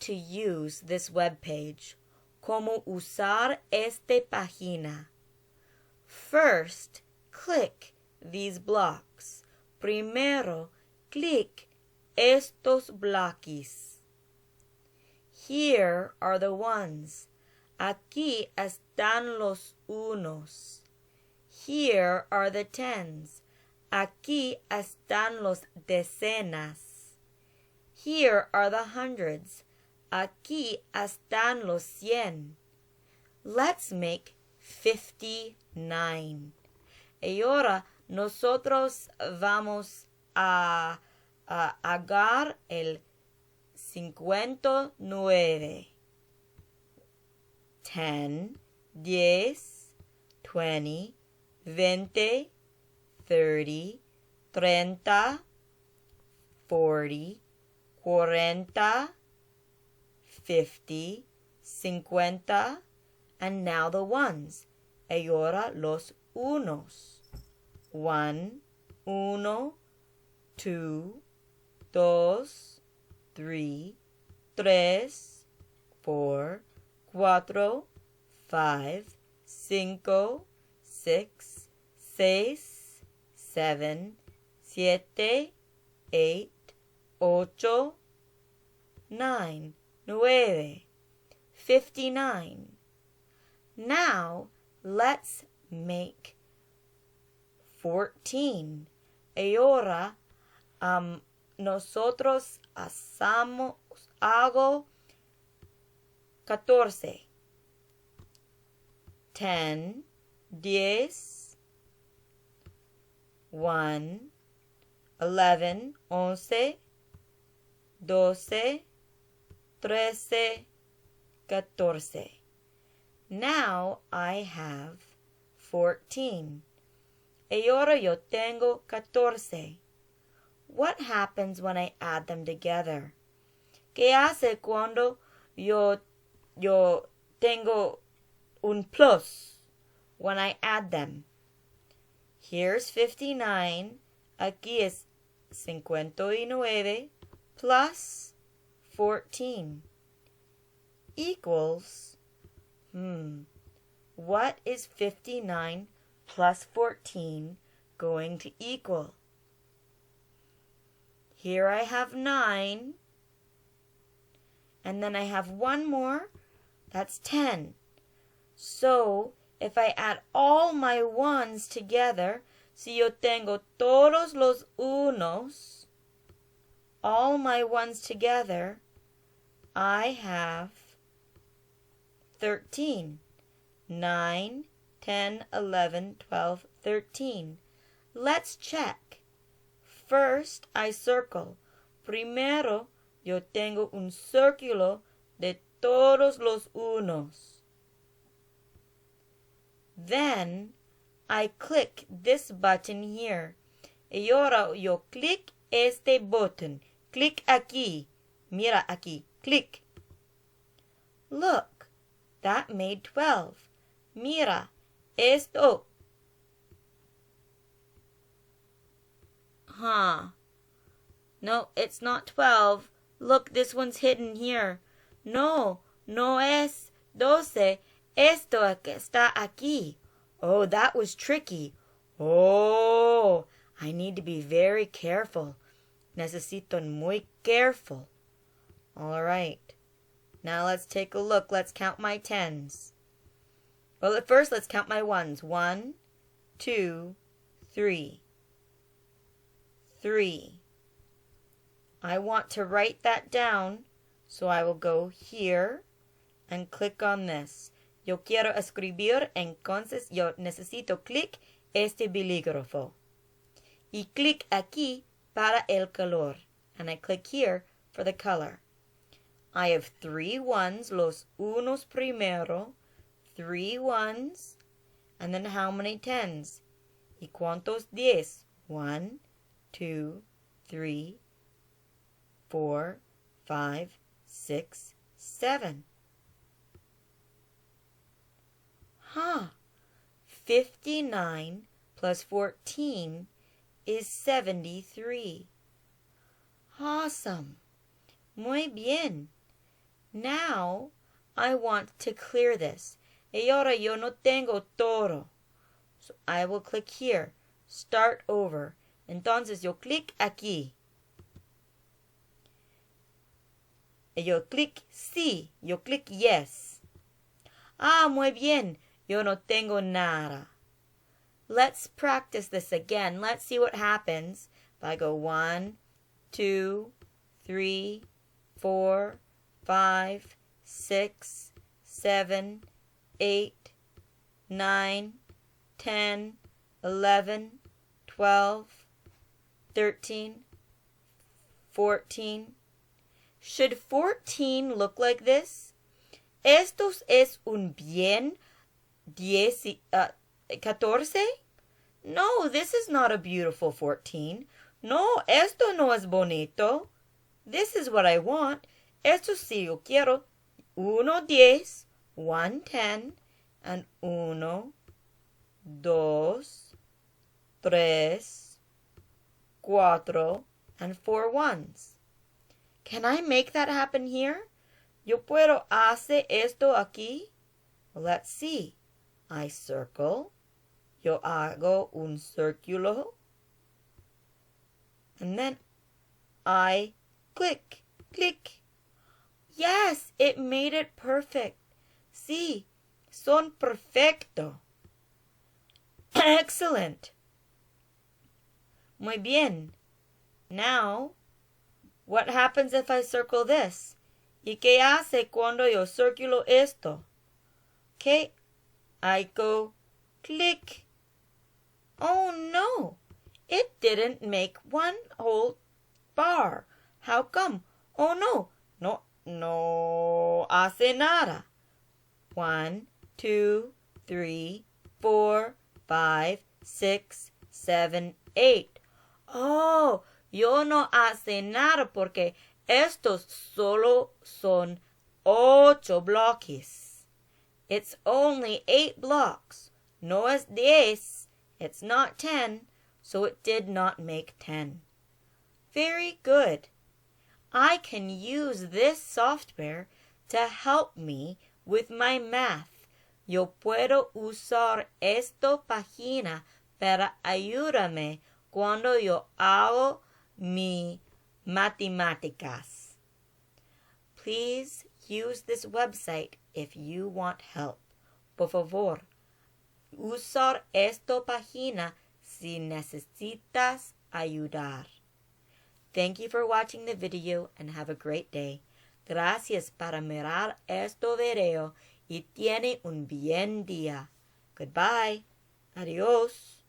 to use this web page. Cómo usar esta página. First, click these blocks. Primero, click estos bloques. Here are the ones. Aquí están los unos. Here are the tens. Aquí están los decenas. Here are the hundreds. Aquí están los cien. Let's make 59. Y ahora nosotros vamos a agarrar el 59. 10, 10, 20, 20, 30, 30, 40, 40, 50, 50, and now the ones. Y ahora los unos. 1, 1, 2, 2, 3, 3, 4, 4, 5, 5, 6, 6, 7, 7, 8, 8, 9, 9, 59. Now let's make 14. Y ahora nosotros hago 14. 10, 10, 1, 11, 11, 12, 13, 14. Now I have 14. Y ahora yo tengo 14. What happens when I add them together? ¿Qué hace cuando yo tengo un plus when I add them? Here's 59. Aquí es 59 plus 14 equals, what is 59 plus 14 going to equal? Here I have 9, and then I have one more, that's 10. So, if I add all my ones together, si yo tengo todos los unos, all my ones together, I have 13. 9, 10, 11, 12, 13. Let's check. First, I circle. Primero, yo tengo un círculo de todos los unos. Then, I click this button here. Y ahora yo click este button. Click aquí. Mira aquí. Click. Look, that made 12. Mira, esto. No, it's not 12. Look, this one's hidden here. No, no es 12. Esto que está aquí. Oh, that was tricky. Oh, I need to be very careful. Necesito muy careful. All right. Now let's take a look. Let's count my tens. Well, at first, let's count my ones. 1, 2, 3. 3. I want to write that down, so I will go here and click on this. Yo quiero escribir, entonces yo necesito clic este bolígrafo. Y clic aquí para el color. And I click here for the color. I have 3 ones, los unos primero, 3 ones, and then how many tens? ¿Y cuántos 10? 1, 2, 3, 4, 5, 6, 7. 59 plus 14 is 73. Awesome. Muy bien. Now, I want to clear this. Y ahora yo no tengo todo. So I will click here. Start over. Entonces yo clic aquí. Yo clic sí. Yo clic yes. Ah, muy bien. Yo no tengo nada. Let's practice this again. Let's see what happens if I go 1, 2, 3, 4, 5, 6, 7, 8, 9, 10, 11, 12, 13, 14. Should 14 look like this? ¿Estos es un bien 14? No, this is not a beautiful 14. No, esto no es bonito. This is what I want. Esto sí yo quiero. 1, 10, 1, 10, and 1, 2, 3, 4, and 4 ones. Can I make that happen here? ¿Yo puedo hacer esto aquí? Well, let's see. I circle. Yo hago un círculo. And then I click, click. Yes, it made it perfect. Sí, son perfecto. Excellent. Muy bien. Now, what happens if I circle this? ¿Y qué hace cuando yo circulo esto? Okay, I go click. Oh no, it didn't make one whole bar. How come? Oh no hace nada. 1, 2, 3, 4, 5, 6, 7, 8. Oh, yo no hace nada porque estos solo son 8 bloques. It's only 8 blocks. No es 10. It's not 10, so it did not make 10. Very good. I can use this software to help me with my math. Yo puedo usar esta página para ayudarme cuando yo hago mi matemáticas. Please use this website if you want help. Por favor, usar esta página si necesitas ayudar. Thank you for watching the video and have a great day. Gracias para mirar este video y tiene un bien día. Goodbye. Adios.